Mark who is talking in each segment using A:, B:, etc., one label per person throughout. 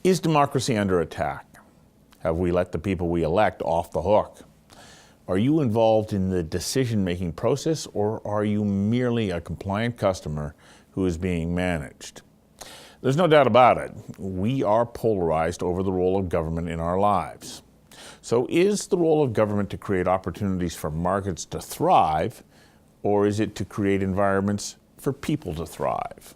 A: Is democracy under attack? Have we let the people we elect off the hook? Are you involved in the decision-making process, or are you merely a compliant customer who is being managed? There's no doubt about it. We are polarized over the role of government in our lives. So is the role of government to create opportunities for markets to thrive, or is it to create environments for people to thrive?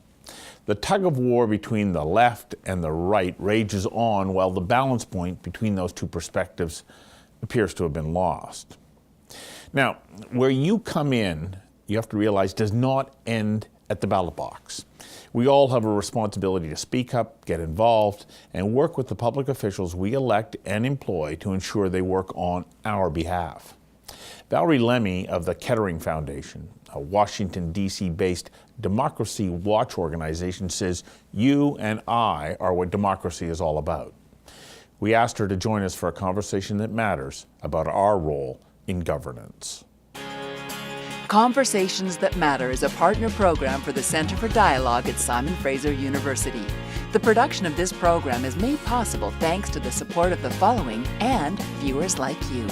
A: The tug-of-war between the left and the right rages on, while the balance point between those two perspectives appears to have been lost. Now, where you come in, you have to realize, does not end at the ballot box. We all have a responsibility to speak up, get involved, and work with the public officials we elect and employ to ensure they work on our behalf. Valerie Lemmie of the Kettering Foundation, a Washington, D.C.-based democracy watch organization, says you and I are what democracy is all about. We asked her to join us for a conversation that matters about our role in governance.
B: Conversations That Matter is a partner program for the Center for Dialogue at Simon Fraser University. The production of this program is made possible thanks to the support of the following and viewers like you.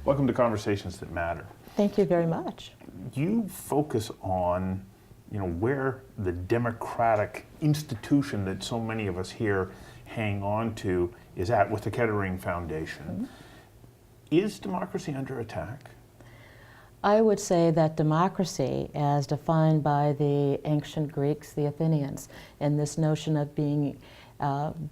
A: Welcome to Conversations That Matter.
C: Thank you very much.
A: You focus on, where the democratic institution that so many of us here hang on to is at with the Kettering Foundation. Mm-hmm. Is democracy under attack?
C: I would say that democracy, as defined by the ancient Greeks, the Athenians, and this notion of being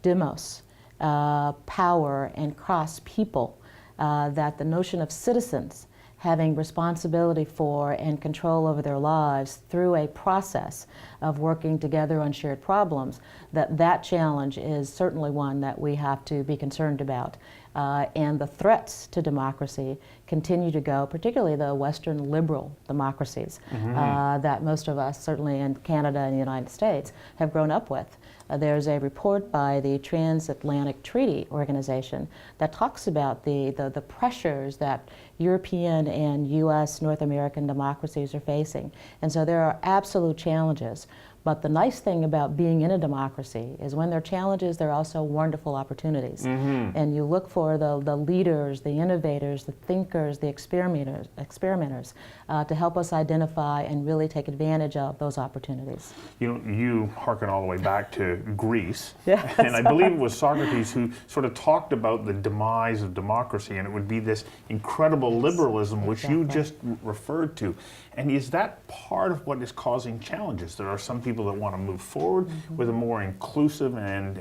C: demos, power, and cross people, that the notion of citizens having responsibility for and control over their lives through a process of working together on shared problems, that challenge is certainly one that we have to be concerned about. And the threats to democracy continue to go, particularly the Western liberal democracies that most of us, certainly in Canada and the United States, have grown up with. There's a report by the Transatlantic Treaty Organization that talks about the pressures that European and U.S. North American democracies are facing. And so there are absolute challenges. But the nice thing about being in a democracy is when there are challenges, there are also wonderful opportunities. Mm-hmm. And you look for the leaders, the innovators, the thinkers, the experimenters to help us identify and really take advantage of those opportunities.
A: You hearken all the way back to Greece.
C: Yes.
A: And I believe it was Socrates who sort of talked about the demise of democracy, and it would be this incredible liberalism, which you just referred to. And is that part of what is causing challenges? There are some people that want to move forward with a more inclusive and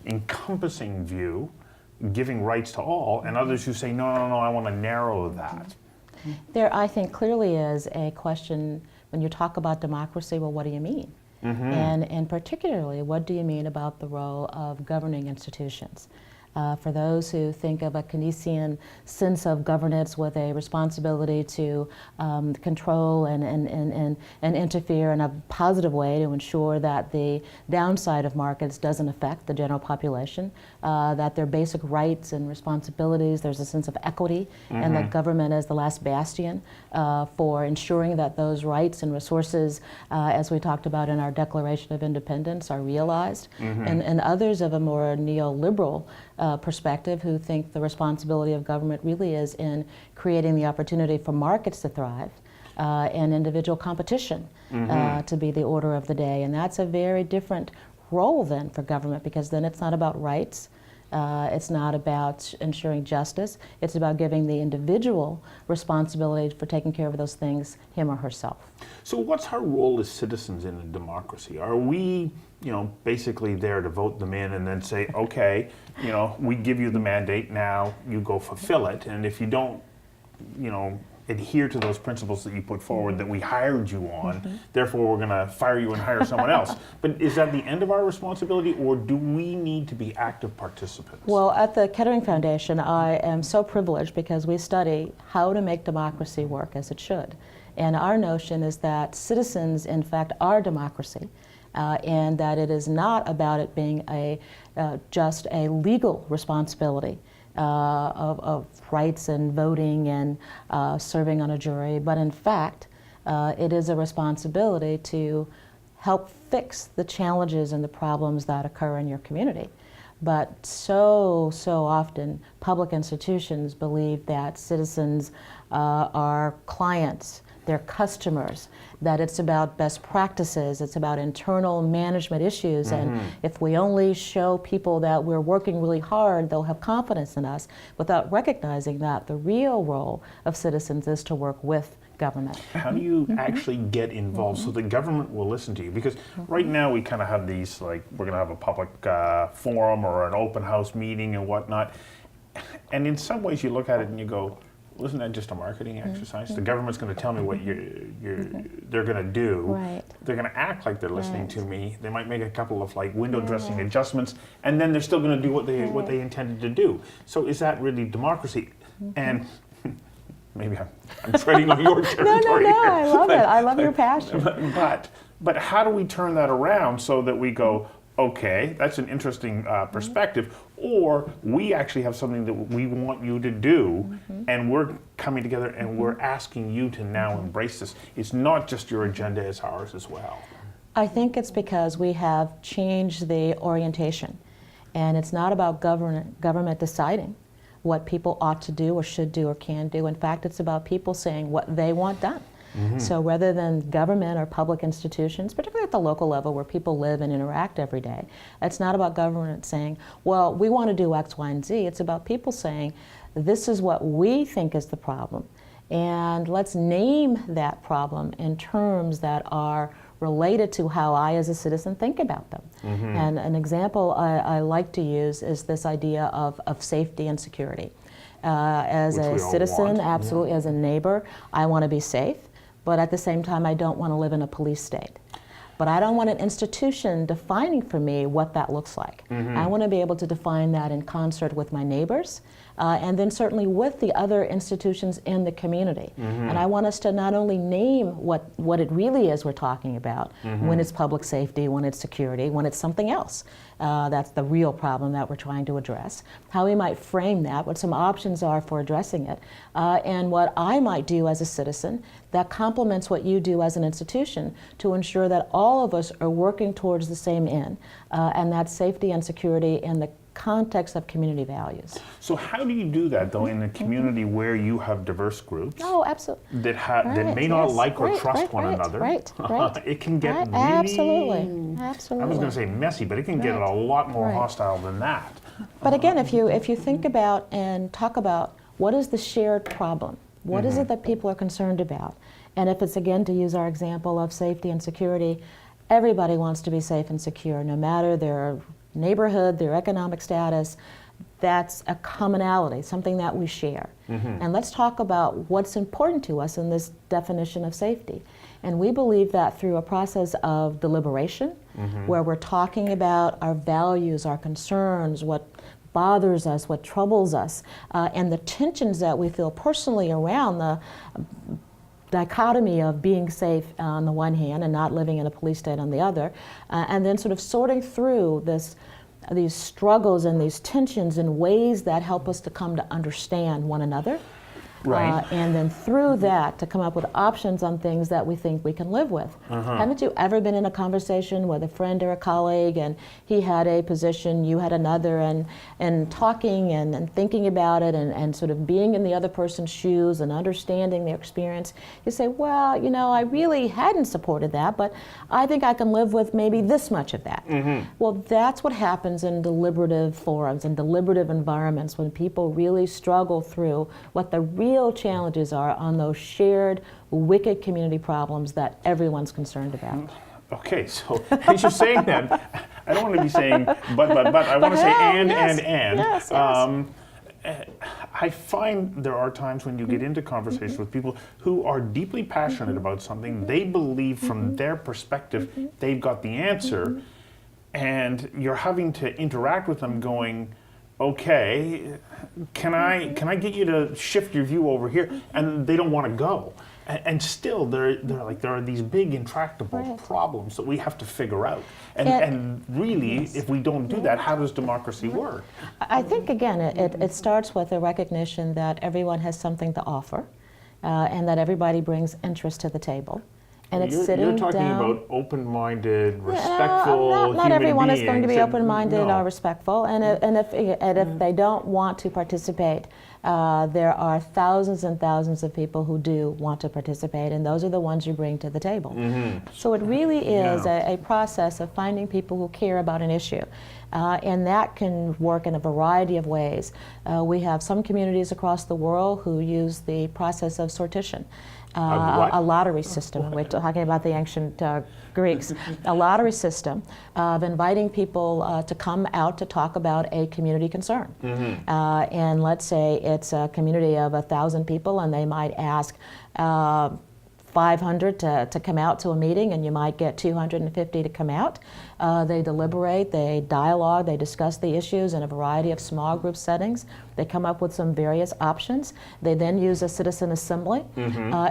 A: encompassing view, giving rights to all, and others who say, no, I want to narrow that.
C: There, I think, clearly is a question when you talk about democracy, well, what do you mean? Mm-hmm. And particularly, what do you mean about the role of governing institutions? For those who think of a Keynesian sense of governance with a responsibility to control and interfere in a positive way to ensure that the downside of markets doesn't affect the general population, that their basic rights and responsibilities, there's a sense of equity, and that government is the last bastion for ensuring that those rights and resources, as we talked about in our Declaration of Independence, are realized. And others of a more neoliberal perspective who think the responsibility of government really is in creating the opportunity for markets to thrive and individual competition to be the order of the day. And that's a very different role then for government, because then it's not about rights, it's not about ensuring justice, it's about giving the individual responsibility for taking care of those things, him or herself.
A: So what's our role as citizens in a democracy? Are we, basically there to vote them in and then say, okay, we give you the mandate, now you go fulfill it, and if you don't, adhere to those principles that you put forward that we hired you on, therefore we're going to fire you and hire someone else. But is that the end of our responsibility, or do we need to be active participants?
C: Well, at the Kettering Foundation, I am so privileged because we study how to make democracy work as it should. And our notion is that citizens, in fact, are democracy, and that it is not about it being just a legal responsibility of rights and voting and serving on a jury, but in fact, it is a responsibility to help fix the challenges and the problems that occur in your community. But so often, public institutions believe that citizens are clients, they're customers, that it's about best practices, it's about internal management issues, and if we only show people that we're working really hard, they'll have confidence in us, without recognizing that the real role of citizens is to work with government.
D: How do you actually get involved so the government will listen to you? Because right now we kind of have these, like, we're going to have a public forum or an open house meeting and whatnot. And in some ways you look at it and you go, well, isn't that just a marketing exercise? The government's going to tell me what they're going to do.
C: Right.
D: They're going to act like they're listening to me. They might make a couple of like window dressing adjustments, and then they're still going to do what they intended to do. So is that really democracy? And maybe I'm treading on your territory.
C: No, I love it. I love your passion.
D: But how do we turn that around so that we go, okay, that's an interesting perspective, or we actually have something that we want you to do, and we're coming together and we're asking you to now embrace this. It's not just your agenda, it's ours as well.
C: I think it's because we have changed the orientation, and it's not about government deciding what people ought to do or should do or can do. In fact, it's about people saying what they want done. So rather than government or public institutions, particularly at the local level where people live and interact every day, it's not about government saying, well, we want to do X, Y, and Z. It's about people saying, this is what we think is the problem, and let's name that problem in terms that are related to how I as a citizen think about them. And an example I like to use is this idea of safety and security. As a citizen, absolutely, as a neighbor, I want to be safe, but at the same time I don't want to live in a police state. But I don't want an institution defining for me what that looks like. I want to be able to define that in concert with my neighbors, and then certainly with the other institutions in the community. And I want us to not only name what it really is we're talking about, when it's public safety, when it's security, when it's something else. That's the real problem that we're trying to address. How we might frame that, what some options are for addressing it, and what I might do as a citizen that complements what you do as an institution to ensure that all of us are working towards the same end, and that's safety and security in the context of community values.
D: So how do you do that, though, in a community where you have diverse groups?
C: Oh, absolutely.
D: That may not like or trust one another.
C: Right.
D: It can get really...
C: Absolutely.
D: I was going to say messy, but it can get a lot more hostile than that.
C: But again, if you think about and talk about what is the shared problem, what is it that people are concerned about, and if it's, again, to use our example of safety and security, everybody wants to be safe and secure, no matter their neighborhood, their economic status. That's a commonality, something that we share. And let's talk about what's important to us in this definition of safety. And we believe that through a process of deliberation, where we're talking about our values, our concerns, what bothers us, what troubles us, and the tensions that we feel personally around the dichotomy of being safe on the one hand and not living in a police state on the other, and then sort of sorting through these struggles and these tensions in ways that help us to come to understand one another. And then through that to come up with options on things that we think we can live with. Haven't you ever been in a conversation with a friend or a colleague, and he had a position, you had another, and talking and thinking about it and sort of being in the other person's shoes and understanding their experience? You say, well, you know, I really hadn't supported that, but I think I can live with maybe this much of that. Well, that's what happens in deliberative forums and deliberative environments, when people really struggle through what the real challenges are on those shared, wicked community problems that everyone's concerned about.
D: Okay, so as you're saying that, I don't want to be saying but, I want to say and.
C: Yes.
D: I find there are times when you get into conversations with people who are deeply passionate about something. They believe from their perspective they've got the answer, and you're having to interact with them going, okay, can I get you to shift your view over here? And they don't want to go. And still, there are these big intractable problems that we have to figure out. And really, if we don't do that, how does democracy work?
C: I think, again, it starts with a recognition that everyone has something to offer, and that everybody brings interest to the table. And it's
D: You're
C: sitting
D: talking
C: down.
D: about open-minded, respectful
C: Not everyone is
D: human
C: going to be
D: beings,
C: open-minded
D: no.
C: or respectful, and if they don't want to participate, there are thousands and thousands of people who do want to participate, and those are the ones you bring to the table. So it really is a process of finding people who care about an issue. And that can work in a variety of ways. We have some communities across the world who use the process of sortition. A lottery system. We're talking about the ancient Greeks. A lottery system of inviting people to come out to talk about a community concern. And let's say it's a community of 1,000 people, and they might ask 500 to come out to a meeting, and you might get 250 to come out. They deliberate, they dialogue, they discuss the issues in a variety of small group settings. They come up with some various options. They then use a citizen assembly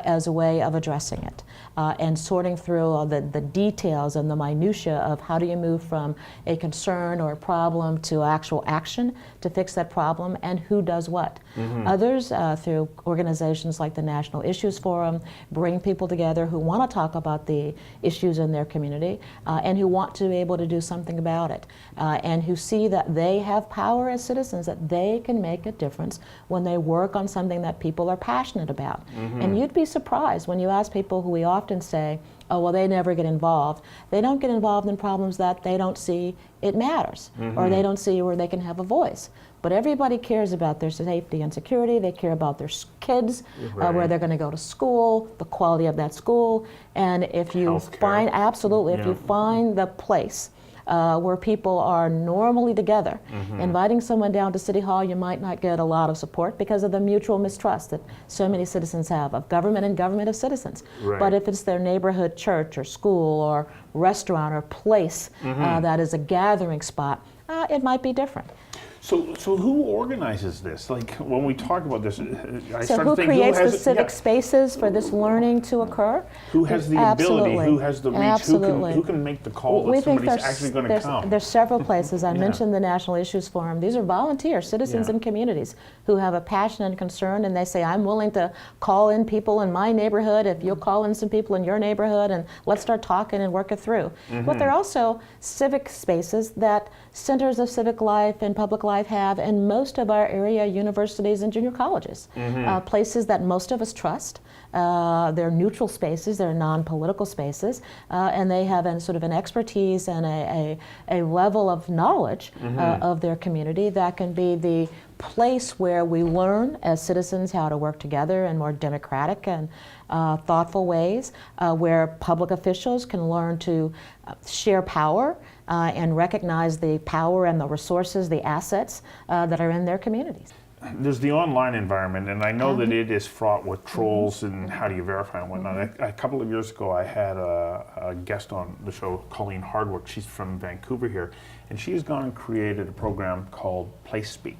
C: as a way of addressing it and sorting through the details and the minutia of how do you move from a concern or a problem to actual action to fix that problem, and who does what. Others, through organizations like the National Issues Forum, bring people together who want to talk about the issues in their community and who want to be able to do something about it, and who see that they have power as citizens, that they can make a difference when they work on something that people are passionate about. And you'd be surprised when you ask people who we often say, oh, well, they never get involved. They don't get involved in problems that they don't see it matters, or they don't see where they can have a voice. But everybody cares about their safety and security. They care about their kids, where they're going to go to school, the quality of that school. And if you find, absolutely, if you find the place where people are normally together, inviting someone down to City Hall, you might not get a lot of support because of the mutual mistrust that so many citizens have of government and government of citizens. But if it's their neighborhood church or school or restaurant or place that is a gathering spot, it might be different.
D: So who organizes this? Like, when we talk about this,
C: Who creates the civic spaces for this learning to occur?
D: Who has the ability? Who has the reach? Who can make the call that somebody's actually going to come?
C: There's several places. I mentioned the National Issues Forum. These are volunteers, citizens and communities who have a passion and concern, and they say, I'm willing to call in people in my neighborhood if you'll call in some people in your neighborhood, and let's start talking and work it through. But there are also civic spaces that centers of civic life and public life have in most of our area universities and junior colleges. Places that most of us trust. They're neutral spaces, they're non-political spaces, and they have sort of an expertise and a level of knowledge of their community that can be the place where we learn as citizens how to work together in more democratic and thoughtful ways, where public officials can learn to share power and recognize the power and the resources, the assets that are in their communities.
D: There's the online environment, and I know that it is fraught with trolls and how do you verify and whatnot. A couple of years ago, I had a guest on the show, Colleen Hardwick. She's from Vancouver here, and she has gone and created a program called PlaceSpeak.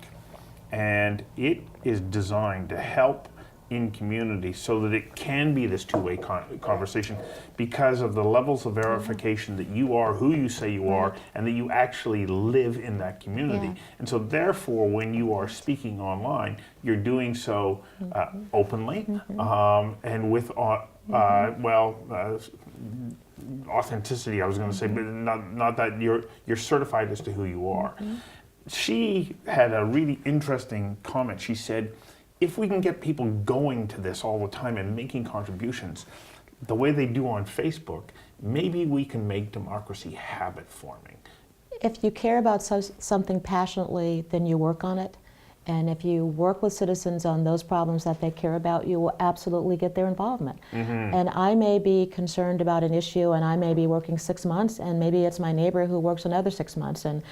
D: And it is designed to help in community so that it can be this two-way conversation because of the levels of verification that you are who you say you are and that you actually live in that community. And so therefore, when you are speaking online, you're doing so openly and with authenticity, I was going to say, but not that you're certified as to who you are. She had a really interesting comment. She said, if we can get people going to this all the time and making contributions the way they do on Facebook, maybe we can make democracy habit forming.
C: If you care about something passionately, then you work on it. And if you work with citizens on those problems that they care about, you will absolutely get their involvement. And I may be concerned about an issue and I may be working 6 months, and maybe it's my neighbor who works another 6 months, and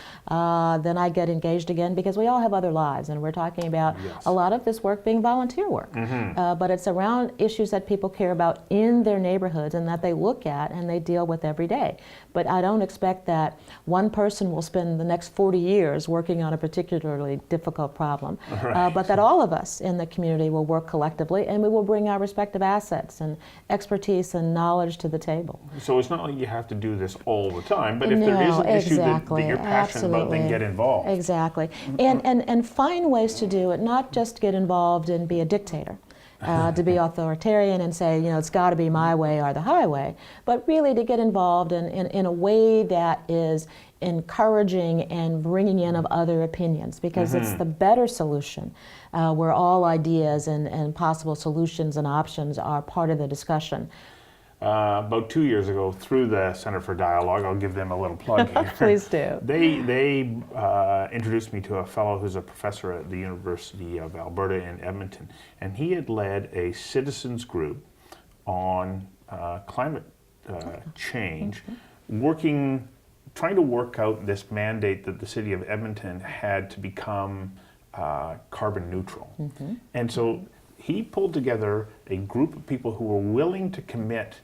C: then I get engaged again because we all have other lives, and we're talking about a lot of this work being volunteer work. But it's around issues that people care about in their neighborhoods and that they look at and they deal with every day. But I don't expect that one person will spend the next 40 years working on a particularly difficult problem. But that all of us in the community will work collectively, and we will bring our respective assets and expertise and knowledge to the table.
D: So it's not like you have to do this all the time, but if there is an issue that you're passionate about, then get involved.
C: Exactly. And find ways to do it, not just get involved and be a dictator. to be authoritarian and say, it's got to be my way or the highway, but really to get involved in a way that is encouraging and bringing in of other opinions, because it's the better solution where all ideas and possible solutions and options are part of the discussion.
D: About 2 years ago, through the Center for Dialogue, I'll give them a little plug here.
C: Please do.
D: They introduced me to a fellow who's a professor at the University of Alberta in Edmonton, and he had led a citizens group on climate change, trying to work out this mandate that the city of Edmonton had to become carbon neutral. And so he pulled together a group of people who were willing to commit,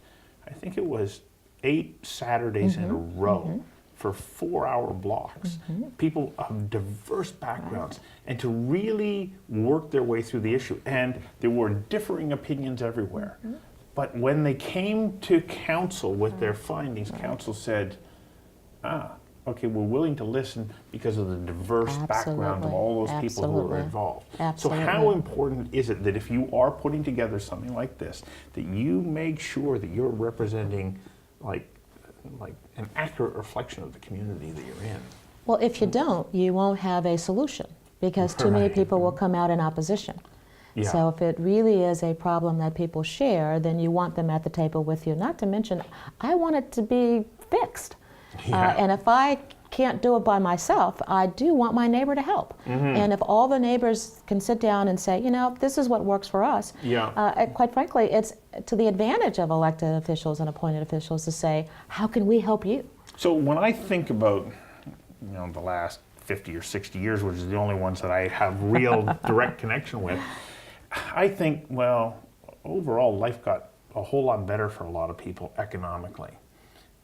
D: I think it was 8 Saturdays in a row for 4-hour blocks, people of diverse backgrounds, and to really work their way through the issue. And there were differing opinions everywhere. But when they came to council with their findings, council said, okay, we're willing to listen because of the diverse background of all those people who are involved. So how important is it that if you are putting together something like this, that you make sure that you're representing like an accurate reflection of the community that you're in?
C: Well, if you don't, you won't have a solution, because too many people will come out in opposition.
D: Yeah.
C: So if it really is a problem that people share, then you want them at the table with you. Not to mention, I want it to be fixed. And if I can't do it by myself, I do want my neighbor to help. And if all the neighbors can sit down and say, this is what works for us, quite frankly, it's to the advantage of elected officials and appointed officials to say, how can we help you?
D: So when I think about the last 50 or 60 years, which is the only ones that I have real direct connection with, I think, well, overall life got a whole lot better for a lot of people economically.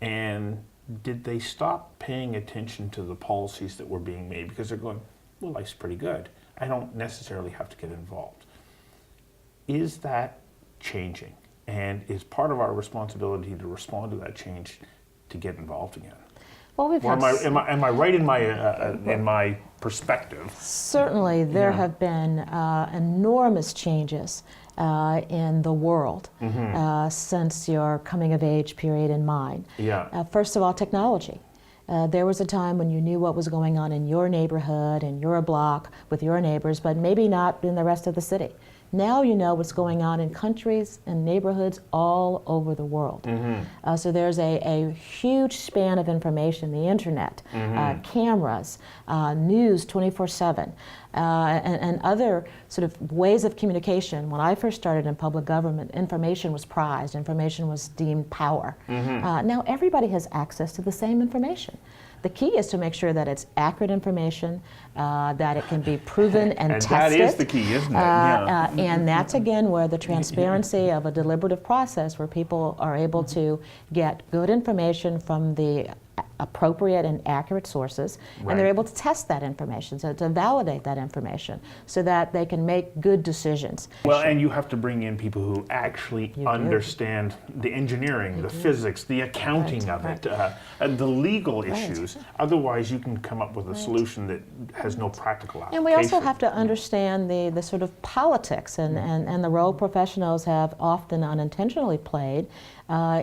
D: And did they stop paying attention to the policies that were being made because they're going, well, life's pretty good. I don't necessarily have to get involved. Is that changing? And is part of our responsibility to respond to that change to get involved again?
C: Well,
D: am I right in my perspective?
C: Certainly, there have been enormous changes in the world since your coming of age period in mind. First of all, technology. There was a time when you knew what was going on in your neighborhood, in your block, with your neighbors, but maybe not in the rest of the city. Now you know what's going on in countries and neighborhoods all over the world. So there's a huge span of information, the internet, cameras, news 24/7, and other sort of ways of communication. When I first started in public government, information was prized, information was deemed power. Now everybody has access to the same information. The key is to make sure that it's accurate information, that it can be proven and tested.
D: And that is the key, isn't it?
C: And that's, again, where the transparency of a deliberative process, where people are able to get good information from the appropriate and accurate sources, and they're able to test that information, so to validate that information, so that they can make good decisions.
D: Well, and you have to bring in people who actually understand the engineering, the physics, the accounting of it, the legal issues. Otherwise, you can come up with a solution that has no practical application.
C: And we also have to understand the sort of politics and the role professionals have often unintentionally played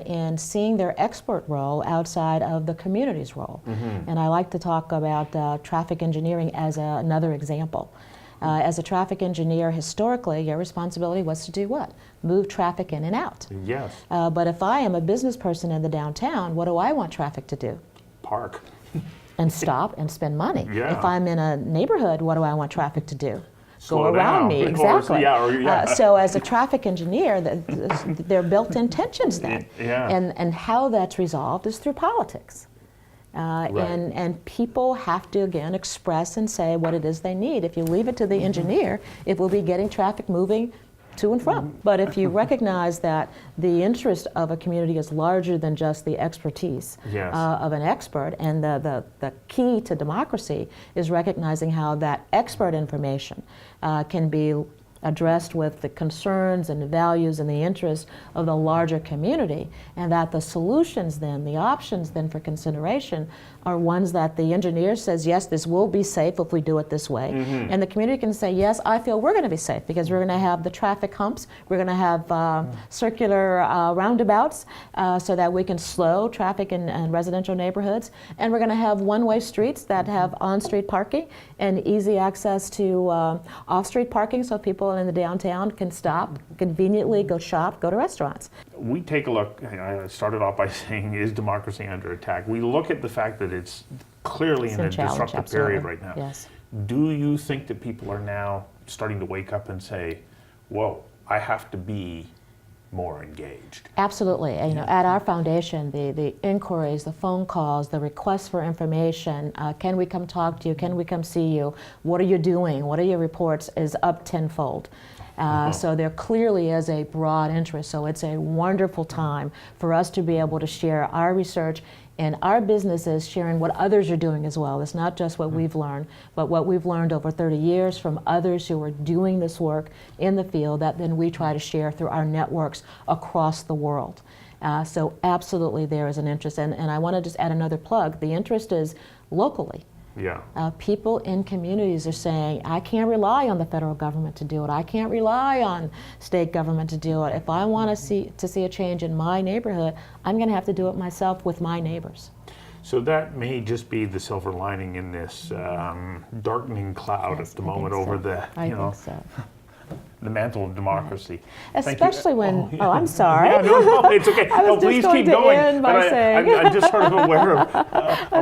C: in seeing their expert role outside of the community's role. And I like to talk about traffic engineering as another example. As a traffic engineer, historically, your responsibility was to do what? Move traffic in and out.
D: Yes.
C: But if I am a business person in the downtown, what do I want traffic to do?
D: Park.
C: And stop and spend money. If I'm in a neighborhood, what do I want traffic to do? Go around me, exactly. So as a traffic engineer, there are built-in tensions then. And how that's resolved is through politics. And people have to, again, express and say what it is they need. If you leave it to the engineer, it will be getting traffic moving to and from. But if you recognize that the interest of a community is larger than just the expertise of an expert, and the key to democracy is recognizing how that expert information can be addressed with the concerns and the values and the interests of the larger community, and that the solutions then, the options then for consideration are ones that the engineer says, yes, this will be safe if we do it this way. And the community can say, yes, I feel we're going to be safe because we're going to have the traffic humps, we're going to have circular roundabouts so that we can slow traffic in residential neighborhoods, and we're going to have one-way streets that have on-street parking and easy access to off-street parking so people in the downtown can stop conveniently, go shop, go to restaurants.
D: We take a look, I started off by saying, is democracy under attack? We look at the fact that it's clearly in a disruptive period right now.
C: Yes.
D: Do you think that people are now starting to wake up and say, whoa, I have to be more engaged?
C: Absolutely. You know, at our foundation, the inquiries, the phone calls, the requests for information, can we come talk to you, can we come see you, what are you doing, what are your reports, is up tenfold. So there clearly is a broad interest. So it's a wonderful time for us to be able to share our research and our businesses sharing what others are doing as well. It's not just what we've learned, but what we've learned over 30 years from others who are doing this work in the field that then we try to share through our networks across the world. So absolutely there is an interest. And I want to just add another plug. The interest is locally.
D: Yeah.
C: People in communities are saying, I can't rely on the federal government to do it. I can't rely on state government to do it. If I want to see a change in my neighborhood, I'm going to have to do it myself with my neighbors.
D: So that may just be the silver lining in this darkening cloud
C: Yes,
D: at the
C: I
D: moment
C: think so.
D: over the,
C: I think so.
D: the mantle of democracy.
C: Especially when,
D: yeah.
C: I'm sorry.
D: Yeah, no, it's okay.
C: I was
D: No,
C: just
D: please
C: going
D: keep
C: to
D: going.
C: end by
D: But
C: saying-
D: I'm just sort of aware of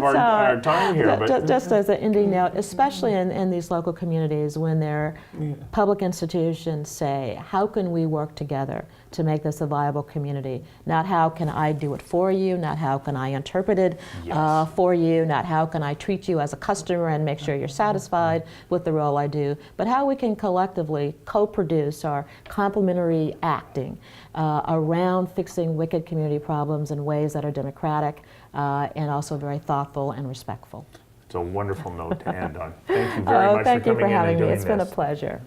D: our time here. But
C: Just as an ending note, especially in these local communities when their public institutions say, how can we work together to make this a viable community? Not how can I do it for you, not how can I interpret it for you, not how can I treat you as a customer and make sure you're satisfied with the role I do, but how we can collectively co-produce our complementary acting around fixing wicked community problems in ways that are democratic and also very thoughtful and respectful.
D: it's a wonderful note to end on. Thank you very much
C: Thank
D: for
C: you
D: coming
C: for
D: in and
C: having me.
D: doing
C: It's been a
D: this.
C: pleasure.